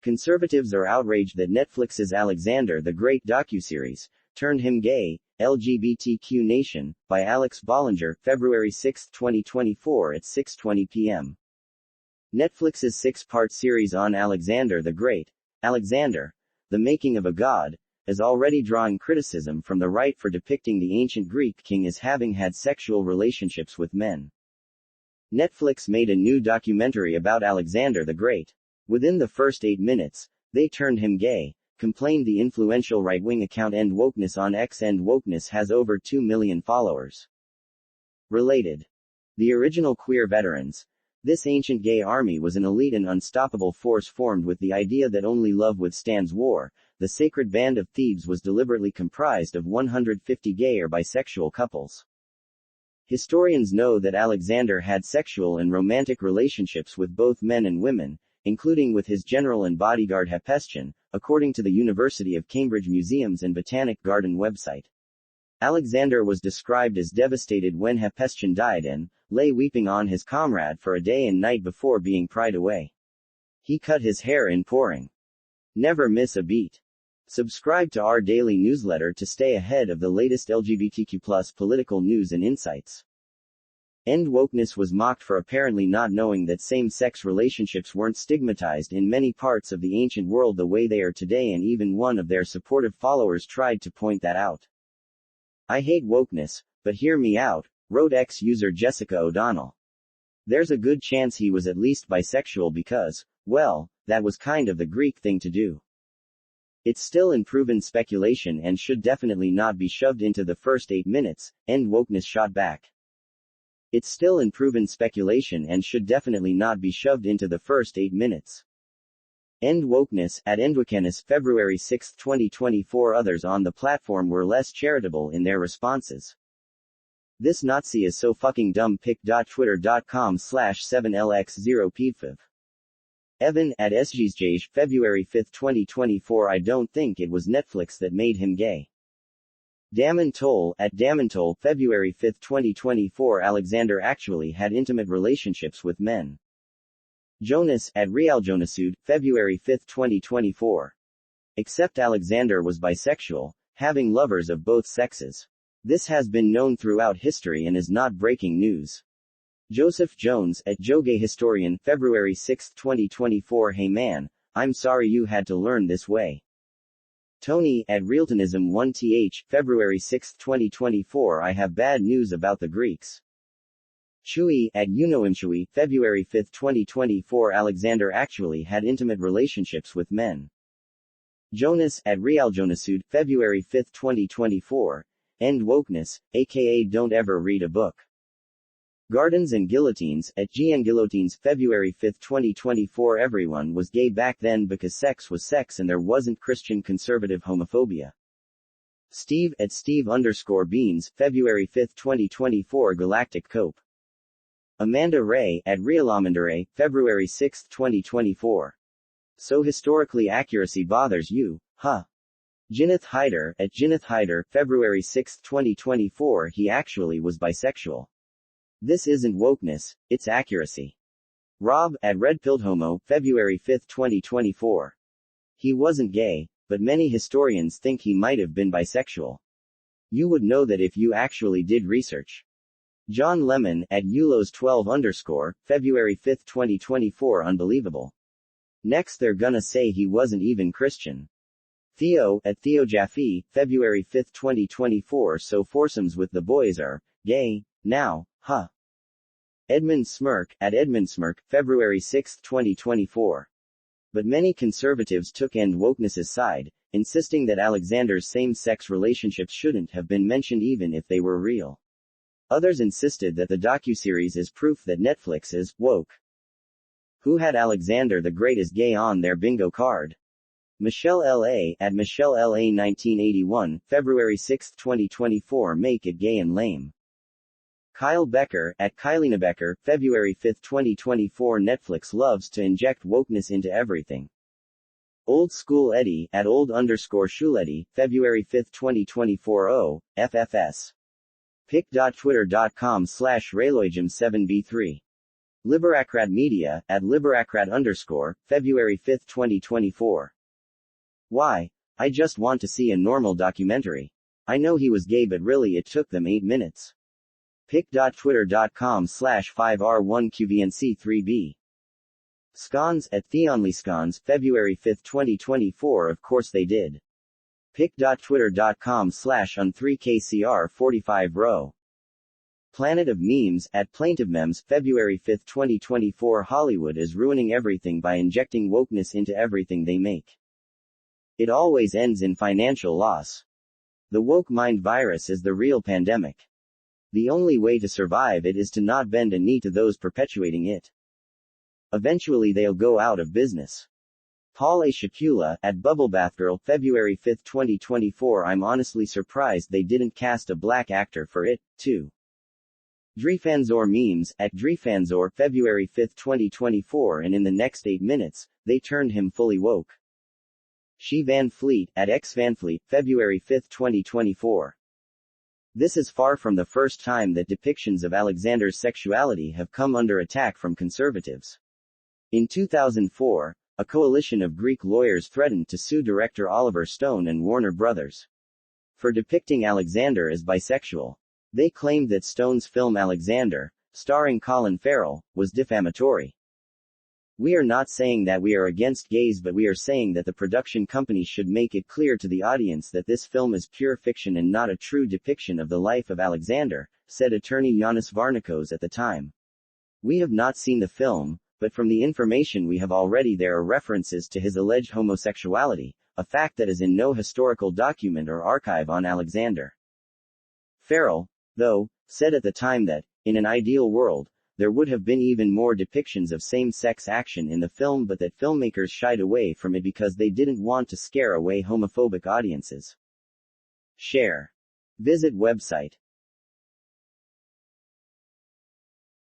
Conservatives are outraged that Netflix's Alexander the Great docuseries turned him gay. LGBTQ Nation, by Alex Bollinger, February 6, 2024 at 6:20 p.m. Netflix's six-part series on Alexander the Great, Alexander, the Making of a God, is already drawing criticism from the right for depicting the ancient Greek king as having had sexual relationships with men. Netflix made a new documentary about Alexander the Great. Within the first 8 minutes, they turned him gay, complained the influential right-wing account End Wokeness on X. End Wokeness has over 2 million followers. Related. The original queer veterans. This ancient gay army was an elite and unstoppable force formed with the idea that only love withstands war. The Sacred Band of Thebes was deliberately comprised of 150 gay or bisexual couples. Historians know that Alexander had sexual and romantic relationships with both men and women, including with his general and bodyguard Hephaestion, according to the University of Cambridge Museums and Botanic Garden website. Alexander was described as devastated when Hephaestion died and lay weeping on his comrade for a day and night before being pried away. He cut his hair in pouring. Never miss a beat. Subscribe to our daily newsletter to stay ahead of the latest LGBTQ+ political news and insights. End Wokeness was mocked for apparently not knowing that same-sex relationships weren't stigmatized in many parts of the ancient world the way they are today, and even one of their supportive followers tried to point that out. "I hate wokeness, but hear me out," wrote ex-user Jessica O'Donnell. "There's a good chance he was at least bisexual because, well, that was kind of the Greek thing to do. It's still unproven speculation and should definitely not be shoved into the first 8 minutes, End Wokeness shot back. It's still unproven speculation and should definitely not be shoved into the first 8 minutes. End Wokeness, at End Wokeness, February 6, 2024. Others on the platform were less charitable in their responses. "This Nazi is so fucking dumb." pic.twitter.com/7lx0pdfav. Evan, at SGSJ, February 5, 2024. "I don't think it was Netflix that made him gay." Damon Toll, at Damon Toll, February 5, 2024. "Alexander actually had intimate relationships with men." Jonas, at Real Jonasud, February 5, 2024. "Except Alexander was bisexual, having lovers of both sexes. This has been known throughout history and is not breaking news." Joseph Jones, at Joe Gay Historian, February 6, 2024. "Hey man, I'm sorry you had to learn this way." Tony, at Realtonism1th, February 6, 2024. "I have bad news about the Greeks." Chewy, at Unoimchewy, February 5, 2024. "Alexander actually had intimate relationships with men." Jonas, at Real Jonasud, February 5, 2024. End Wokeness, aka don't ever read a book. Gardens and Guillotines, at GN Guillotines, February 5, 2024. "Everyone was gay back then because sex was sex and there wasn't Christian conservative homophobia." Steve, at Steve_Beans, February 5, 2024. Galactic Cope. Amanda Ray, at Realamanda, February 6, 2024. "So historically accuracy bothers you, huh?" Jinneth Hyder, at Jinneth Hyder, February 6, 2024. "He actually was bisexual. This isn't wokeness, it's accuracy." Rob, at RedPilledHomo, February 5, 2024. "He wasn't gay, but many historians think he might have been bisexual. You would know that if you actually did research." John Lemon, at Eulos12_, February 5, 2024. "Unbelievable. Next they're gonna say he wasn't even Christian." Theo, at Theo Jaffe, February 5, 2024. "So foursomes with the boys are gay now, huh?" Edmund Smirk, at Edmund Smirk, February 6, 2024. But many conservatives took End Wokeness's side, insisting that Alexander's same-sex relationships shouldn't have been mentioned even if they were real. Others insisted that the docuseries is proof that Netflix is woke. Who had Alexander the Great as gay on their bingo card? Michelle L.A., at Michelle L.A. 1981, February 6, 2024. "Make it gay and lame." Kyle Becker, at Kylina Becker, February 5, 2024. "Netflix loves to inject wokeness into everything." Old School Eddie, at old_Schuleddy, February 5, 2024. FFS. pic.twitter.com/rayloigem7b3 Liberacrat Media, at liberacrat_, February 5, 2024. Why? I just want to see a normal documentary. I know he was gay, but really it took them 8 minutes. pic.twitter.com/5r1qvnc3b. Scones, at TheonlyScones, February 5, 2024. Of course they did. pic.twitter.com/on3kcr45row. Planet of Memes, at PlaintiveMemes, February 5, 2024. Hollywood is ruining everything by injecting wokeness into everything they make. It always ends in financial loss. The woke mind virus is the real pandemic. The only way to survive it is to not bend a knee to those perpetuating it. Eventually they'll go out of business. Paul A. Shakula, at BubbleBathGirl, February 5, 2024. I'm honestly surprised they didn't cast a black actor for it, too. Drefanzor Memes, at Drefanzor, February 5, 2024. And in the next 8 minutes, they turned him fully woke. She Van Fleet, at X Van Fleet, February 5, 2024. This is far from the first time that depictions of Alexander's sexuality have come under attack from conservatives. In 2004, a coalition of Greek lawyers threatened to sue director Oliver Stone and Warner Brothers for depicting Alexander as bisexual. They claimed that Stone's film Alexander, starring Colin Farrell, was defamatory. We are not saying that we are against gays, but we are saying that the production company should make it clear to the audience that this film is pure fiction and not a true depiction of the life of Alexander, said attorney Yanis Varnikos at the time. We have not seen the film, but from the information we have already there are references to his alleged homosexuality, a fact that is in no historical document or archive on Alexander. Farrell, though, said at the time that, in an ideal world, there would have been even more depictions of same-sex action in the film, but that filmmakers shied away from it because they didn't want to scare away homophobic audiences. Share. Visit website.